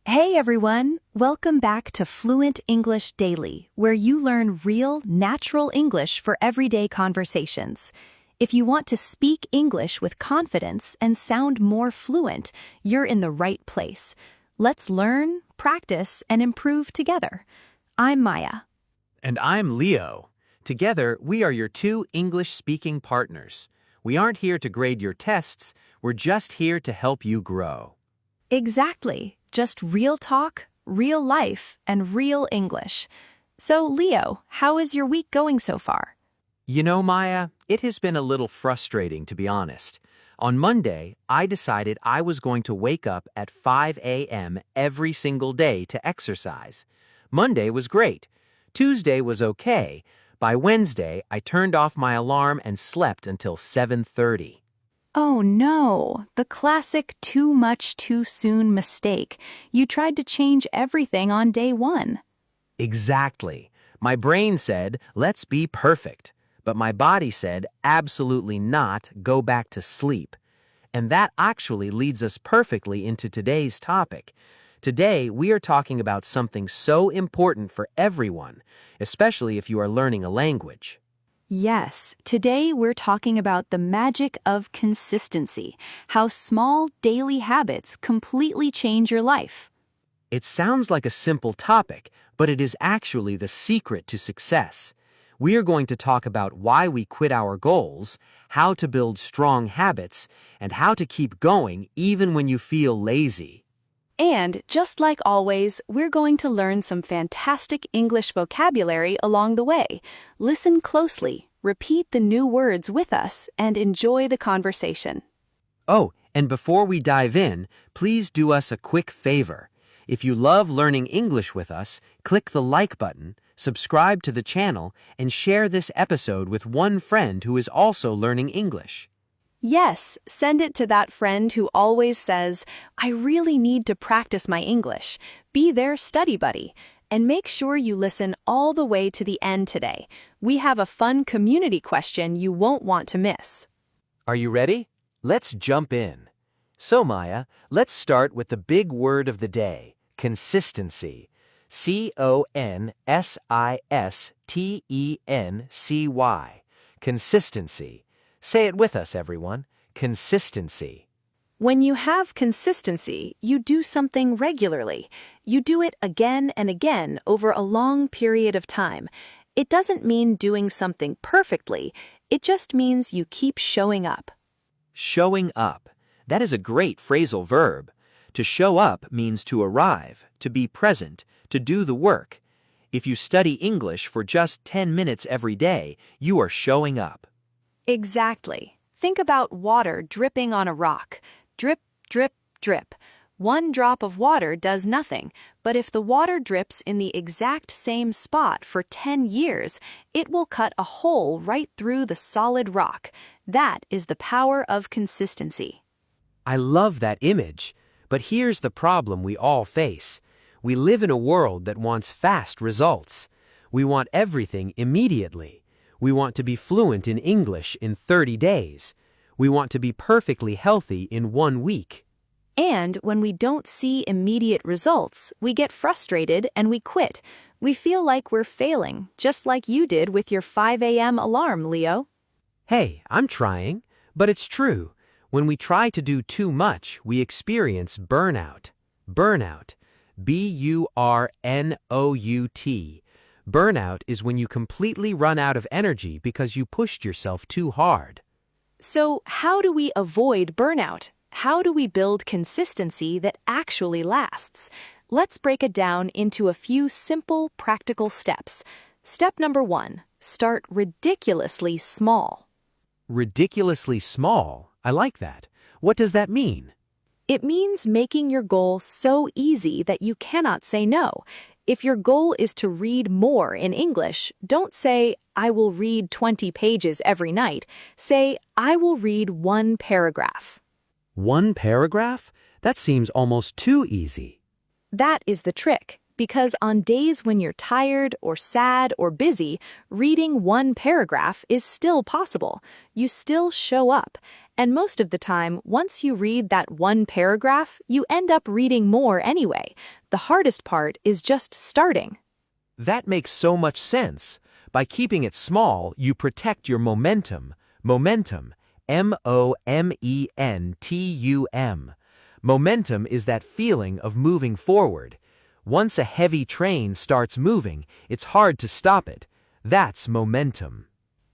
Hey everyone! Welcome back to Fluent English Daily, where you learn real, natural English for everyday conversations. If you want to speak English with confidence and sound more fluent, you're in the right place. Let's learn, practice, and improve together. I'm Maya. And I'm Leo. Together, we are your two English-speaking partners. We aren't here to grade your tests, we're just here to help you grow. Exactly. Just real talk, real life, and real English. So, Leo, how is your week going so far? You know, Maya, it has been a little frustrating, to be honest. On Monday, I decided I was going to wake up at 5 a.m. every single day to exercise. Monday was great. Tuesday was okay. By Wednesday, I turned off my alarm and slept until 7:30. Oh no, the classic too much too soon mistake. You tried to change everything on day one. Exactly. My brain said, let's be perfect. But my body said, absolutely not, go back to sleep. And that actually leads us perfectly into today's topic. Today, we are talking about something so important for everyone, especially if you are learning a language. Yes, today we're talking about the magic of consistency, how small daily habits completely change your life. It sounds like a simple topic, but it is actually the secret to success. We are going to talk about why we quit our goals, how to build strong habits, and how to keep going even when you feel lazy. And just like always, we're going to learn some fantastic English vocabulary along the way. Listen closely, repeat the new words with us, and enjoy the conversation. Oh, and before we dive in, please do us a quick favor. If you love learning English with us, click the like button, subscribe to the channel, and share this episode with one friend who is also learning English. Yes, send it to that friend who always says, I really need to practice my English. Be their study buddy. And make sure you listen all the way to the end today. We have a fun community question you won't want to miss. Are you ready? Let's jump in. So, Maya, let's start with the big word of the day, consistency. C-O-N-S-I-S-T-E-N-C-Y. Consistency. Say it with us, everyone. Consistency. When you have consistency, you do something regularly. You do it again and again over a long period of time. It doesn't mean doing something perfectly. It just means you keep showing up. Showing up. That is a great phrasal verb. To show up means to arrive, to be present, to do the work. If you study English for just 10 minutes every day, you are showing up. Exactly. Think about water dripping on a rock. Drip, drip, drip. One drop of water does nothing, but if the water drips in the exact same spot for 10 years, it will cut a hole right through the solid rock. That is the power of consistency. I love that image, but here's the problem we all face. We live in a world that wants fast results. We want everything immediately. We want to be fluent in English in 30 days. We want to be perfectly healthy in 1 week. And when we don't see immediate results, we get frustrated and we quit. We feel like we're failing, just like you did with your 5 a.m. alarm, Leo. Hey, I'm trying, but it's true. When we try to do too much, we experience burnout. Burnout. B-U-R-N-O-U-T. Burnout is when you completely run out of energy because you pushed yourself too hard. So, how do we avoid burnout? How do we build consistency that actually lasts? Let's break it down into a few simple, practical steps. Step number 1, start ridiculously small. Ridiculously small? I like that. What does that mean? It means making your goal so easy that you cannot say no. If your goal is to read more in English, don't say, I will read 20 pages every night. Say, I will read 1 paragraph. 1 paragraph? That seems almost too easy. That is the trick, because on days when you're tired or sad or busy, reading 1 paragraph is still possible. You still show up. And most of the time, once you read that one paragraph, you end up reading more anyway. The hardest part is just starting. That makes so much sense. By keeping it small, you protect your momentum. Momentum. M-O-M-E-N-T-U-M. Momentum is that feeling of moving forward. Once a heavy train starts moving, it's hard to stop it. That's momentum.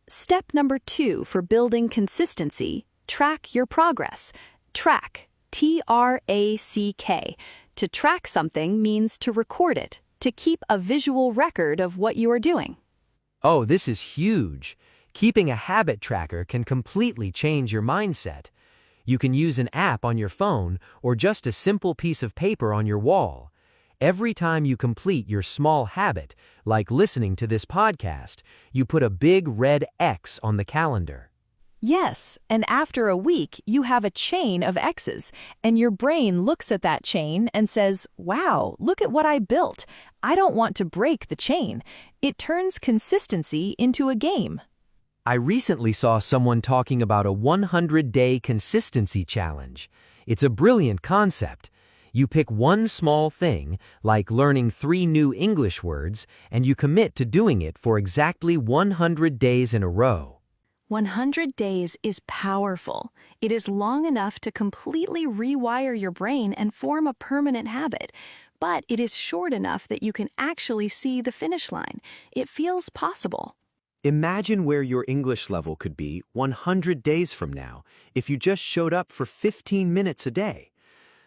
Step number 2 for building consistency: track your progress. Track, T-R-A-C-K. To track something means to record it, to keep a visual record of what you are doing. Oh, this is huge. Keeping a habit tracker can completely change your mindset. You can use an app on your phone or just a simple piece of paper on your wall. Every time you complete your small habit, like listening to this podcast, you put a big red X on the calendar. Yes, and after a week, you have a chain of X's, and your brain looks at that chain and says, "Wow, look at what I built. I don't want to break the chain." It turns consistency into a game. I recently saw someone talking about a 100-day consistency challenge. It's a brilliant concept. You pick one small thing, like learning 3 new English words, and you commit to doing it for exactly 100 days in a row. 100 days is powerful. It is long enough to completely rewire your brain and form a permanent habit. But it is short enough that you can actually see the finish line. It feels possible. Imagine where your English level could be 100 days from now if you just showed up for 15 minutes a day.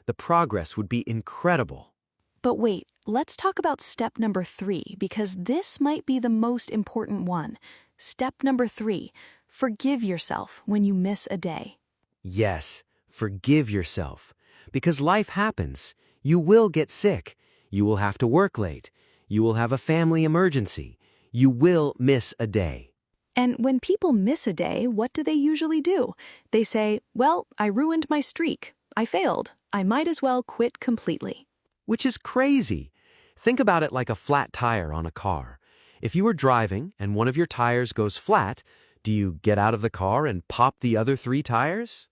The progress would be incredible. But wait, let's talk about step number 3, because this might be the most important one. Step number 3, forgive yourself when you miss a day. Yes, forgive yourself. Because life happens. You will get sick. You will have to work late. You will have a family emergency. You will miss a day. And when people miss a day, what do they usually do? They say, "Well, I ruined my streak. I failed. I might as well quit completely." Which is crazy. Think about it like a flat tire on a car. If you were driving and one of your tires goes flat, do you get out of the car and pop the other 3 tires?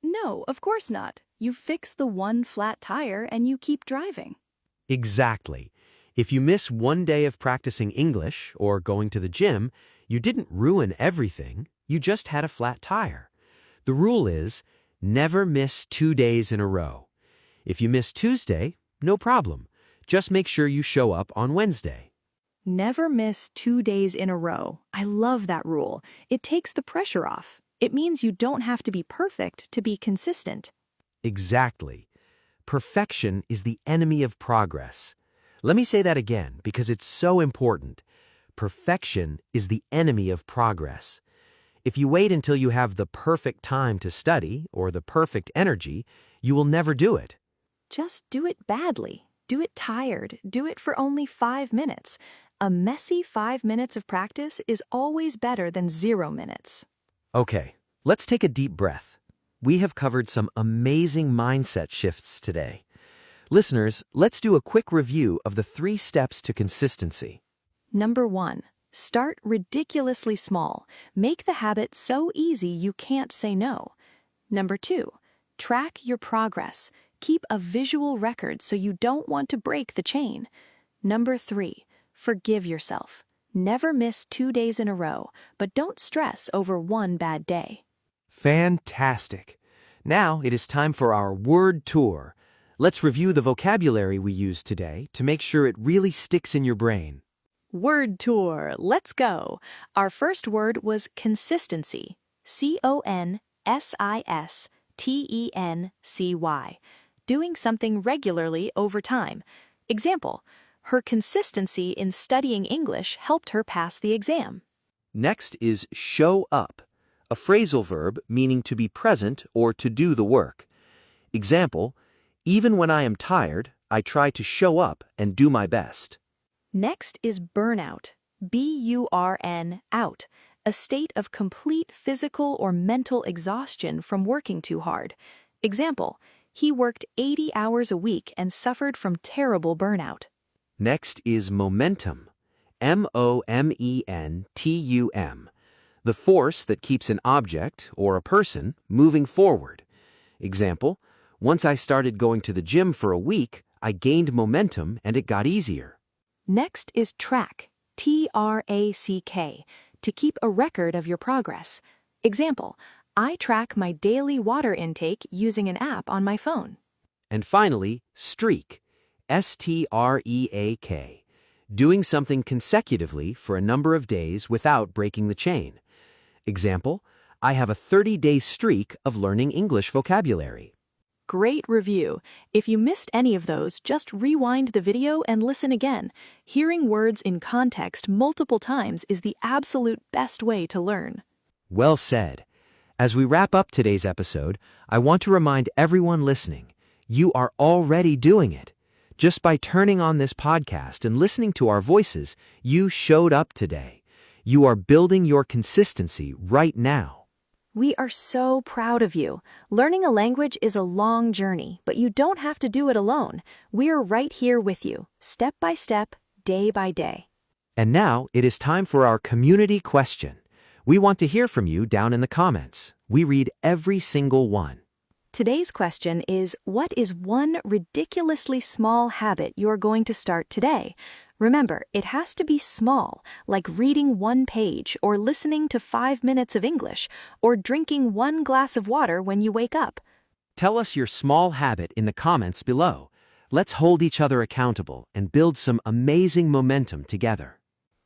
No, of course not. You fix the one flat tire and you keep driving. Exactly. If you miss one day of practicing English or going to the gym, you didn't ruin everything. You just had a flat tire. The rule is, never miss 2 days in a row. If you miss Tuesday, no problem. Just make sure you show up on Wednesday. Never miss 2 days in a row. I love that rule. It takes the pressure off. It means you don't have to be perfect to be consistent. Exactly. Perfection is the enemy of progress. Let me say that again because it's so important. Perfection is the enemy of progress. If you wait until you have the perfect time to study or the perfect energy, you will never do it. Just do it badly. Do it tired. Do it for only 5 minutes. A messy 5 minutes of practice is always better than 0 minutes. Okay, let's take a deep breath. We have covered some amazing mindset shifts today. Listeners, let's do a quick review of the 3 steps to consistency. Number 1. Start ridiculously small. Make the habit so easy you can't say no. Number 2. Track your progress. Keep a visual record so you don't want to break the chain. Number 3. Forgive yourself. Never miss 2 days in a row, but don't stress over one bad day. Fantastic. Now it is time for our word tour. Let's review the vocabulary we used today to make sure it really sticks in your brain. Word tour, let's go. Our first word was consistency. C-O-N-S-I-S-T-E-N-C-Y. Doing something regularly over time. Example, her consistency in studying English helped her pass the exam. Next is show up, a phrasal verb meaning to be present or to do the work. Example, even when I am tired, I try to show up and do my best. Next is burnout, B-U-R-N, out, a state of complete physical or mental exhaustion from working too hard. Example, he worked 80 hours a week and suffered from terrible burnout. Next is momentum, M-O-M-E-N-T-U-M. the force that keeps an object or a person moving forward. Example, once I started going to the gym for a week, I gained momentum and it got easier. Next is track, T-R-A-C-K, to keep a record of your progress. Example, I track my daily water intake using an app on my phone. And finally, streak, S-T-R-E-A-K, doing something consecutively for a number of days without breaking the chain. Example, I have a 30-day streak of learning English vocabulary. Great review. If you missed any of those, just rewind the video and listen again. Hearing words in context multiple times is the absolute best way to learn. Well said. As we wrap up today's episode, I want to remind everyone listening, you are already doing it. Just by turning on this podcast and listening to our voices, you showed up today. You are building your consistency right now. We are so proud of you. Learning a language is a long journey, but you don't have to do it alone. We're right here with you, step by step, day by day. And now it is time for our community question. We want to hear from you down in the comments. We read every single one. Today's question is, what is one ridiculously small habit you're going to start today? Remember, it has to be small, like reading one page or listening to 5 minutes of English or drinking one glass of water when you wake up. Tell us your small habit in the comments below. Let's hold each other accountable and build some amazing momentum together.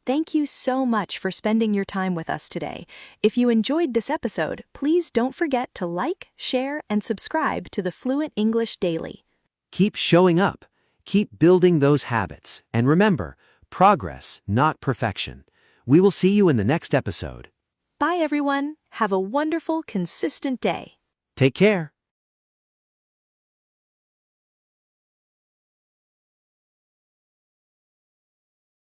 Thank you so much for spending your time with us today. If you enjoyed this episode, please don't forget to like, share, and subscribe to the Fluent English Daily. Keep showing up. Keep building those habits. And remember, progress, not perfection. We will see you in the next episode. Bye, everyone. Have a wonderful, consistent day. Take care.